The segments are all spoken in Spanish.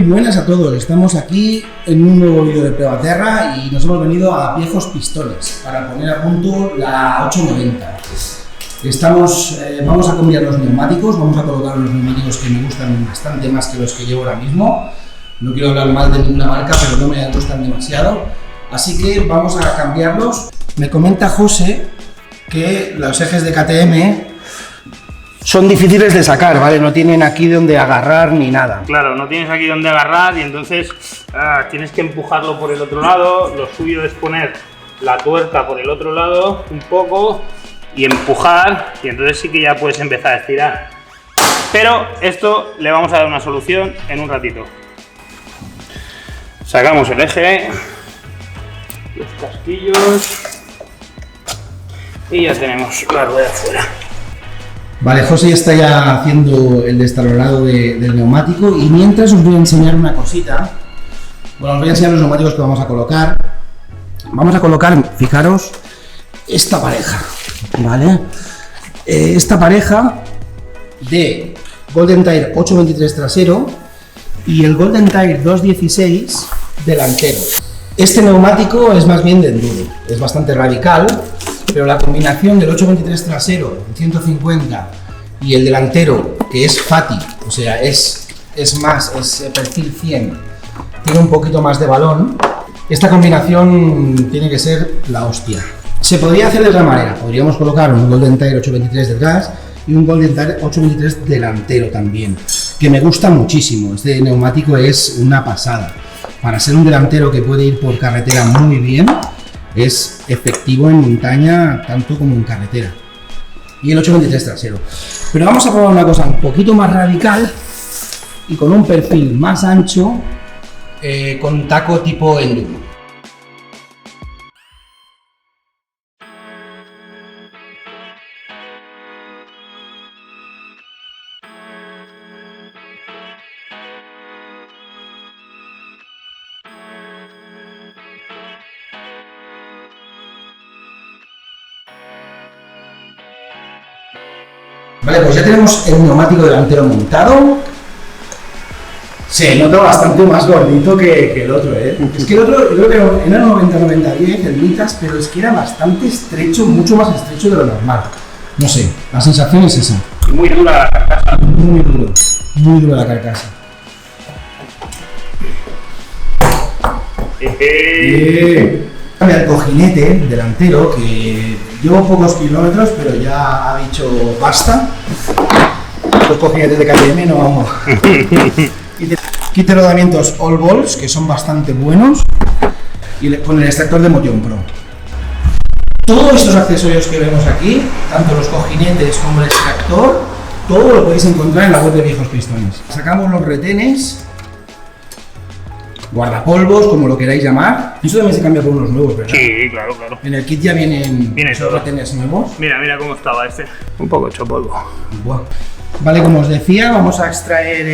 buenas a todos, estamos aquí en un nuevo vídeo de Prueba-Terra y nos hemos venido a Viejos Pistones para poner a punto la 890. Vamos a cambiar los neumáticos, vamos a colocar los neumáticos que me gustan bastante más que los que llevo ahora mismo. No quiero hablar mal de ninguna marca, pero no me gustan demasiado, así que vamos a cambiarlos. Me comenta José que los ejes de KTM son difíciles de sacar, ¿vale? No tienen aquí donde agarrar ni nada. Claro, no tienes aquí donde agarrar y entonces tienes que empujarlo por el otro lado. Lo suyo es poner la tuerca por el otro lado un poco y empujar, y entonces sí que ya puedes empezar a estirar. Pero esto le vamos a dar una solución en un ratito. Sacamos el eje, los casquillos y ya tenemos la rueda fuera. Vale, José está ya haciendo el destalonado del neumático y mientras os voy a enseñar una cosita. Bueno, os voy a enseñar los neumáticos que vamos a colocar. Vamos a colocar, fijaros, esta pareja, ¿vale? Esta pareja de Golden Tire 823 trasero y el Golden Tire 216 delantero. Este neumático es más bien de enduro, es bastante radical, pero la combinación del 823 trasero en 150 y el delantero, que es Fati, o sea, es perfil 100, tiene un poquito más de balón. Esta combinación tiene que ser la hostia. Se podría hacer de otra manera, podríamos colocar un Golden Tire 823 detrás y un Golden Tire 823 delantero también, que me gusta muchísimo. Este neumático es una pasada. Para ser un delantero que puede ir por carretera muy bien, es efectivo en montaña tanto como en carretera. Y el 823 trasero. Pero vamos a probar una cosa un poquito más radical y con un perfil más ancho, con taco tipo enduro. Vale, pues ya tenemos el neumático delantero montado. Se nota bastante más gordito que el otro, ¿eh? Es que el otro era 90-90-10, el Mitas, pero es que era bastante estrecho, mucho más estrecho de lo normal. No sé, la sensación es esa. Muy dura la carcasa. Muy dura la carcasa. El cojinete delantero, que llevo pocos kilómetros, pero ya ha dicho basta. Los cojinetes de KTM no vamos. Quite rodamientos All Balls, que son bastante buenos, y con el extractor de Motion Pro. Todos estos accesorios que vemos aquí, tanto los cojinetes como el extractor, todo lo podéis encontrar en la web de Viejos Pistones. Sacamos los retenes, guardapolvos, como lo queráis llamar. Eso también se cambia por unos nuevos, ¿verdad? Sí, claro. En el kit ya vienen esos retenes nuevos. Mira cómo estaba este. Un poco hecho polvo. Buah. Vale, como os decía, vamos a extraer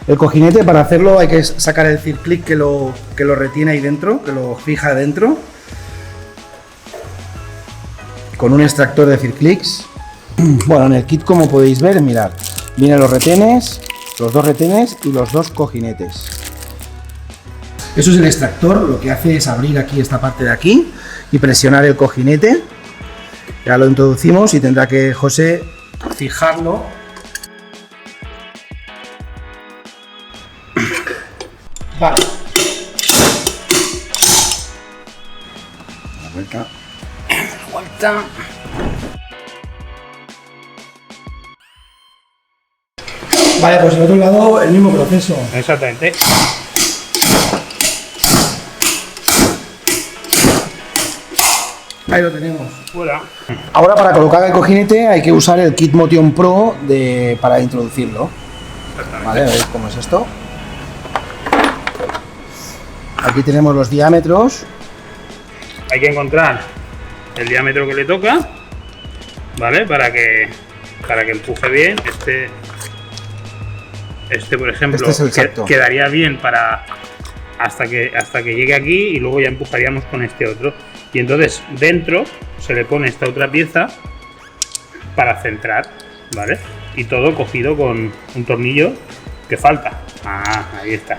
el cojinete. Para hacerlo hay que sacar el circlic que lo retiene ahí dentro, que lo fija dentro. Con un extractor de circlics. Bueno, en el kit, como podéis ver, mirad, vienen los retenes, los dos retenes y los dos cojinetes. Eso es el extractor, lo que hace es abrir aquí esta parte de aquí y presionar el cojinete. Ya lo introducimos y tendrá que José fijarlo. Vale. La vuelta. Vale, pues en el otro lado el mismo proceso. Exactamente. Ahí lo tenemos. Fuera. Ahora, para colocar el cojinete hay que usar el kit Motion Pro para introducirlo. Vale, veis cómo es esto. Aquí tenemos los diámetros. Hay que encontrar el diámetro que le toca, ¿vale? Para que empuje bien. Este por ejemplo, este es el quedaría bien para hasta que llegue aquí, y luego ya empujaríamos con este otro. Y entonces dentro se le pone esta otra pieza para centrar, ¿vale? Y todo cogido con un tornillo ¿Qué falta? Ah, ahí está.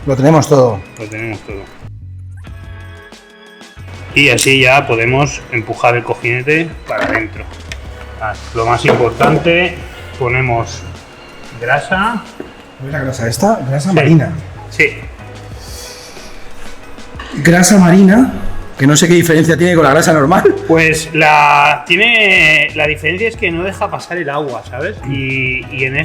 Lo tenemos todo. Lo tenemos todo. Y así ya podemos empujar el cojinete para adentro. Lo más importante, ponemos grasa. ¿Ves la grasa esta? Grasa Sí. marina. Sí, Grasa marina, que no sé qué diferencia tiene con la grasa normal. pues la diferencia es que no deja pasar el agua, ¿sabes? Y en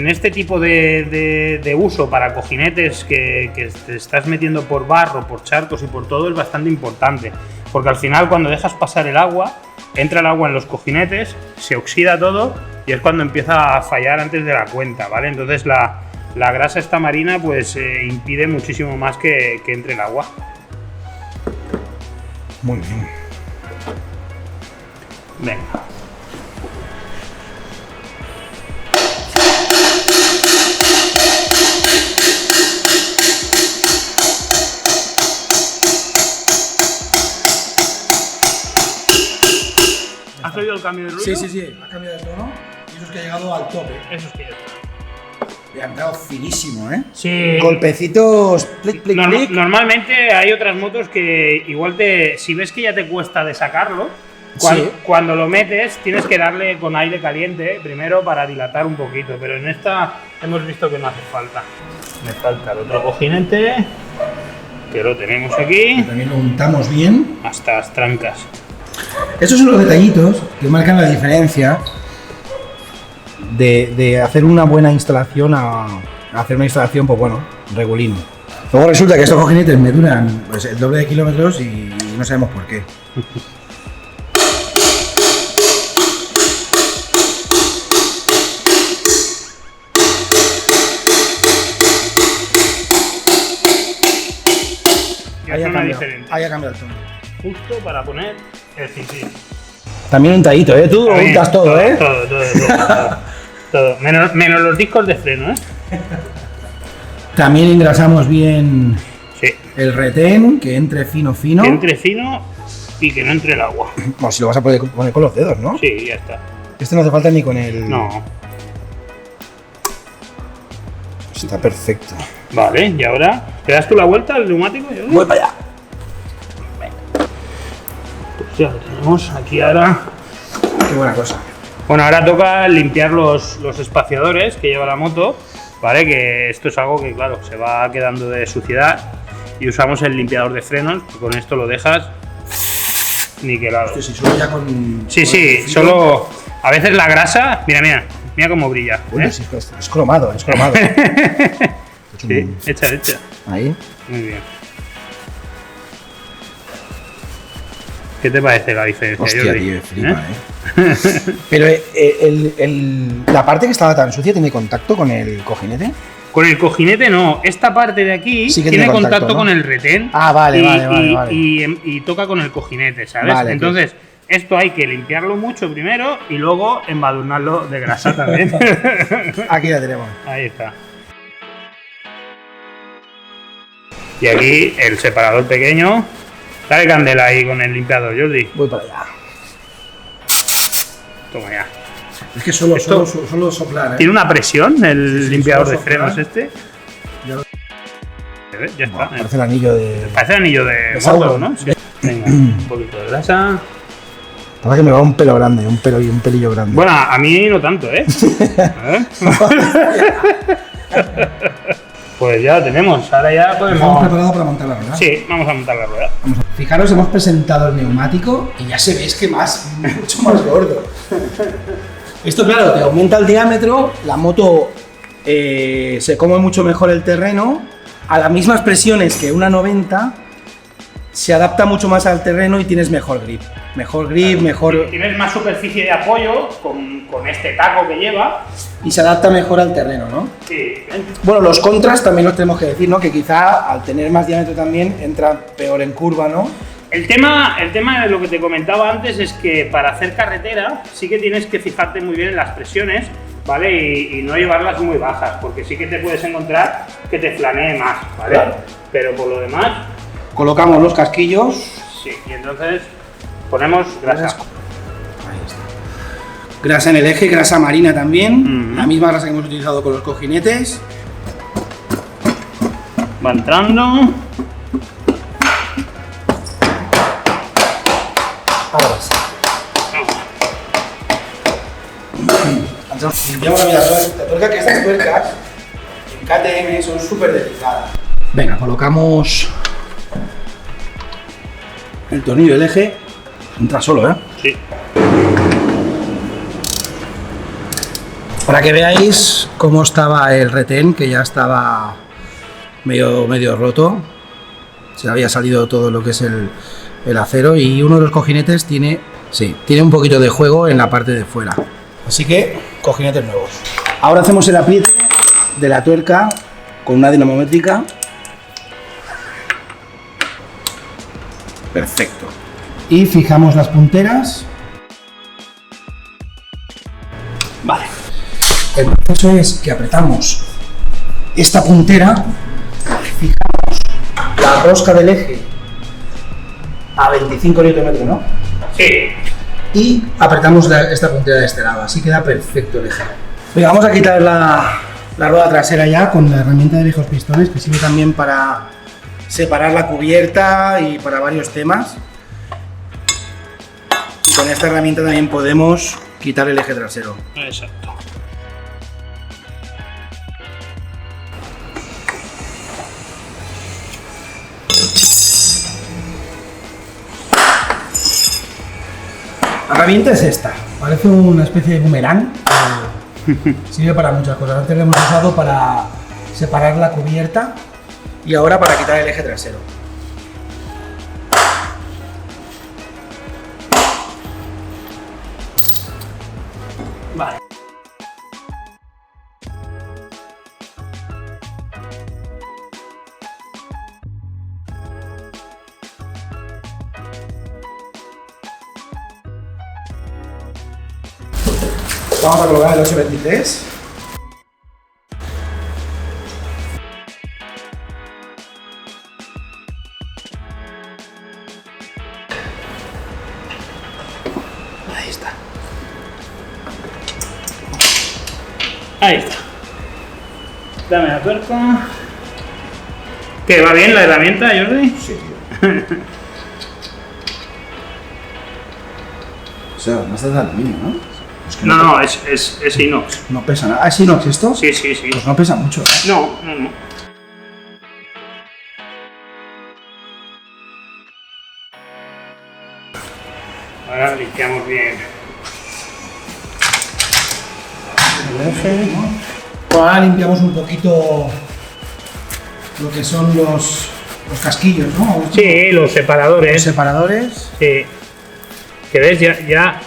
este tipo de uso para cojinetes que te estás metiendo por barro, por charcos y por todo, es bastante importante. Porque al final, cuando dejas pasar el agua, entra el agua en los cojinetes, se oxida todo y es cuando empieza a fallar antes de la cuenta, ¿vale? Entonces la grasa esta marina pues impide muchísimo más que entre el agua. Muy bien. Venga. ¿Has oído el cambio de ruido? Sí, ha cambiado de tono y eso es que ha llegado al tope. Eso es que ya está. Le han dado finísimo, ¿eh? Sí. Golpecitos, plic, plic, plic. Normalmente hay otras motos que igual si ves que ya te cuesta de sacarlo, Sí. cuando lo metes tienes que darle con aire caliente primero para dilatar un poquito, pero en esta hemos visto que no hace falta. Me falta el otro cojinete, que lo tenemos aquí, También lo untamos bien. hasta las trancas. Estos son los detallitos que marcan la diferencia de hacer una buena instalación a hacer una instalación, pues bueno, regulín. Luego resulta que estos cojinetes me duran pues, el doble de kilómetros y no sabemos por qué. Ya suena diferente. Ahí ha cambiado el tono. Justo para poner el cincín. También untadito, ¿eh? Tú lo También, untas todo, ¿eh? Todo. Menos los discos de freno, ¿eh? También engrasamos bien Sí. el retén, que entre fino. Que entre fino y que no entre el agua. Bueno, si lo vas a poner con los dedos, ¿no? Sí, ya está. Este no hace falta ni con el... No. Está perfecto. Vale, y ahora, ¿te das tú la vuelta al neumático? Voy para allá. Pues ya lo tenemos aquí ahora. Qué buena cosa. Bueno, ahora toca limpiar los espaciadores que lleva la moto, ¿vale? Que esto es algo que, claro, se va quedando de suciedad y usamos el limpiador de frenos, que con esto lo dejas niquelado. Si solo ya con... Sí, con sí, el filo- solo... A veces la grasa, mira cómo brilla. Bueno, ¿eh? sí, es cromado, es cromado. Sí, hecha. Ahí. Muy bien. ¿Qué te parece la diferencia, Hostia, Jordi? tío, flipa, Pero la parte que estaba tan sucia tiene contacto con el cojinete. Con el cojinete no, esta parte de aquí Sí que tiene tiene contacto, contacto, ¿no? con el retén. Ah, vale, y, vale. y toca con el cojinete, ¿sabes? Vale, Entonces, esto hay que limpiarlo mucho primero y luego embadurnarlo de grasa también. Aquí la tenemos. Ahí está. Y aquí el separador pequeño. Dale candela ahí con el limpiador, Jordi. Voy para allá. Toma ya. Es que solo soplar, Tiene una presión el Sí, limpiador solo de frenos soplar. este. Ya lo- Ya está. Parece el anillo de... Parece anillo de moto, Sauron. ¿no? Sí. Venga, un poquito de grasa. Pasa que me va un pelo grande, un pelillo grande. Bueno, a mí no tanto, ¿eh? A ver. Pues ya lo tenemos. Ahora ya Estamos podemos. preparados para montar la rueda. Sí, vamos a montar la rueda. Fijaros, hemos presentado el neumático y ya se veis que mucho más gordo. Esto, claro, te aumenta el diámetro, la moto se come mucho mejor el terreno, a las mismas presiones que una 90, se adapta mucho más al terreno y tienes mejor grip. Mejor Tienes más superficie de apoyo con este taco que lleva. y se adapta mejor al terreno, ¿no? Sí. Bueno, los contras también los tenemos que decir, ¿no? Que quizá al tener más diámetro también entra peor en curva, ¿no? El tema de lo que te comentaba antes es que para hacer carretera sí que tienes que fijarte muy bien en las presiones, ¿vale? Y no llevarlas muy bajas, porque sí que te puedes encontrar que te flanee más, ¿vale? Claro. Pero por lo demás, Colocamos los casquillos. sí. Y entonces ponemos grasa. Ahí está. Grasa en el eje, grasa marina también, la misma grasa que hemos utilizado con los cojinetes. Va entrando. Ahora sí. Limpiamos la tuerca, que estas tuercas en KTM son súper delicadas. Venga, colocamos el tornillo del eje. Entra solo, ¿eh? Sí. Para que veáis cómo estaba el retén, que ya estaba medio roto. Se había salido todo lo que es el acero, y uno de los cojinetes tiene un poquito de juego en la parte de fuera. Así que, cojinetes nuevos. Ahora hacemos el apriete de la tuerca con una dinamométrica. Perfecto. Y fijamos las punteras. Vale. El proceso es que apretamos esta puntera, fijamos la rosca del eje a 25 Nm, ¿no? Sí. Y apretamos esta puntera de este lado, así queda perfecto el eje. Venga, vamos a quitar la rueda trasera ya con la herramienta de viejos pistones, que sirve también para separar la cubierta y para varios temas. Y con esta herramienta también podemos quitar el eje trasero. Exacto. La herramienta es esta, parece una especie de boomerang, sirve para muchas cosas. Antes lo hemos usado para separar la cubierta y ahora para quitar el eje trasero. Vale. Vamos a colocar el 823. Ahí está. Ahí está. Dame la tuerca. ¿Qué? ¿Va bien la herramienta, Jordi? Sí, o sea, no está de aluminio, ¿no? Es que No, es inox. no pesa nada. ¿Es inox esto? Sí, sí, sí. Pues no pesa mucho, ¿eh? No. Ahora limpiamos bien El eje. Ahora limpiamos un poquito lo que son los casquillos, ¿no? Sí, los Los separadores. separadores. Sí. Que ves, ya.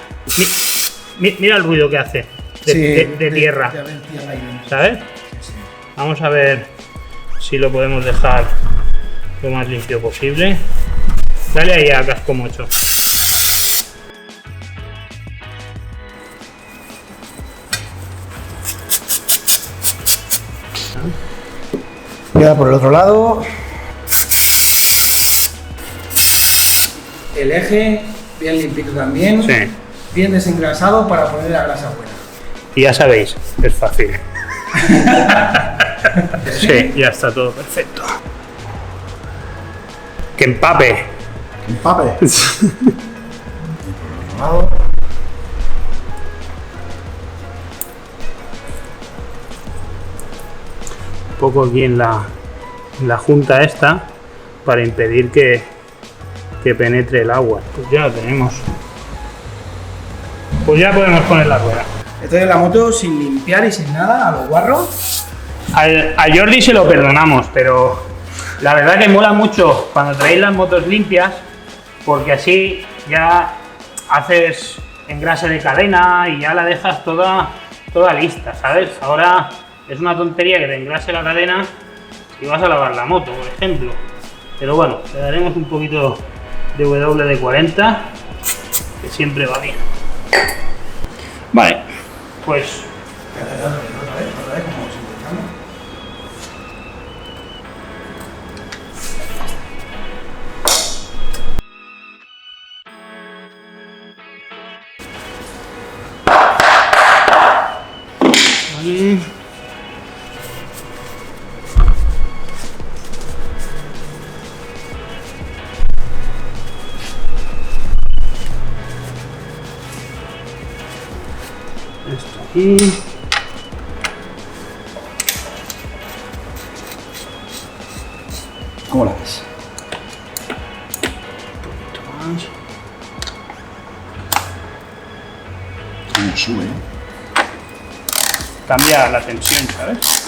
Mira el ruido que hace de tierra, de haber tierra ahí dentro. ¿sabes? Sí. Vamos a ver si lo podemos dejar lo más limpio posible. Dale ahí a casco mocho. Queda por el otro lado. El eje, bien limpito también. Sí. Bien desengrasado para poner la grasa buena. Y ya sabéis, es fácil. Sí, ya está todo perfecto. Que empape. Empape. Por el otro lado. Un poco aquí en la junta esta para impedir que penetre el agua. Pues ya lo tenemos. Pues ya podemos poner la rueda. Entonces la moto sin limpiar y sin nada, a lo guarro. A Jordi se lo perdonamos, pero la verdad que mola mucho cuando traéis las motos limpias, porque así ya haces engrase de cadena y ya la dejas toda lista, ¿sabes? Ahora es una tontería que te engrase la cadena si vas a lavar la moto, por ejemplo. Pero bueno, le daremos un poquito de WD-40, que siempre va bien. Vale, pues aquí. ¿Cómo la ves? ¿Cómo sube? Cambia la tensión, ¿sabes?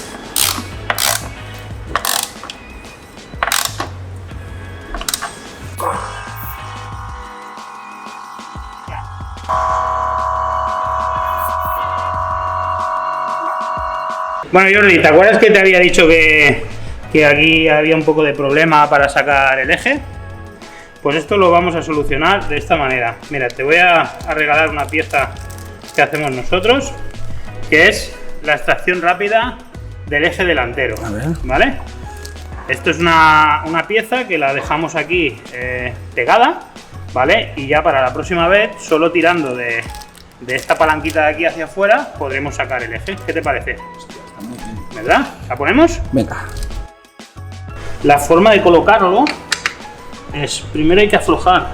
Bueno, Jordi, ¿te acuerdas que te había dicho que aquí había un poco de problema para sacar el eje? Pues esto lo vamos a solucionar de esta manera. Mira, te voy a regalar una pieza que hacemos nosotros, que es la extracción rápida del eje delantero. A ver. ¿Vale? Esto es una pieza que la dejamos aquí pegada, ¿vale? Y ya para la próxima vez, solo tirando de esta palanquita de aquí hacia afuera, podremos sacar el eje. ¿Qué te parece? Está muy bien. ¿Verdad? ¿La ponemos? Venga. La forma de colocarlo es, primero hay que aflojar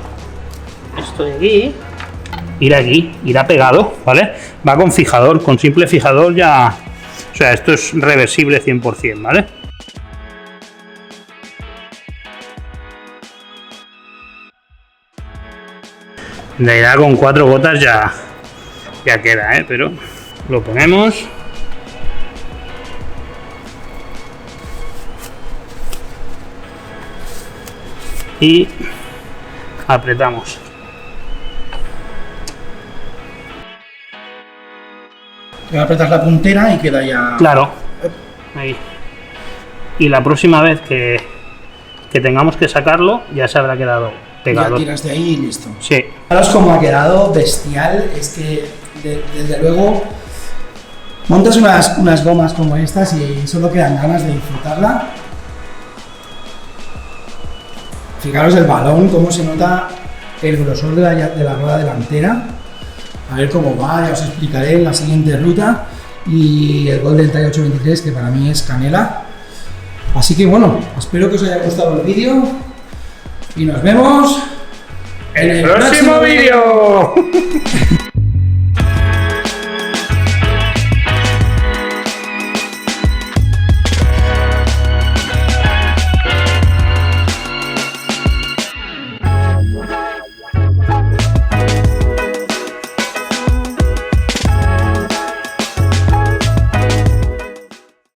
esto de aquí, irá pegado, ¿vale? Va con fijador, con simple fijador ya, o sea, esto es reversible 100%, ¿vale? En realidad con 4 gotas ya queda, pero lo ponemos. Y apretamos. Apretas la puntera y queda ya... Claro. Ahí. Y la próxima vez que tengamos que sacarlo, ya se habrá quedado pegado. Ya tiras de ahí y listo. Sí. Fijaros cómo ha quedado bestial. Es que, desde luego, montas unas gomas como estas y solo quedan ganas de disfrutarla. Fijaros el balón, cómo se nota el grosor de la rueda delantera. A ver cómo va, ya os explicaré en la siguiente ruta. Y el Golden Tie 823, que para mí es canela. Así que bueno, espero que os haya gustado el vídeo. Y nos vemos en el próximo vídeo.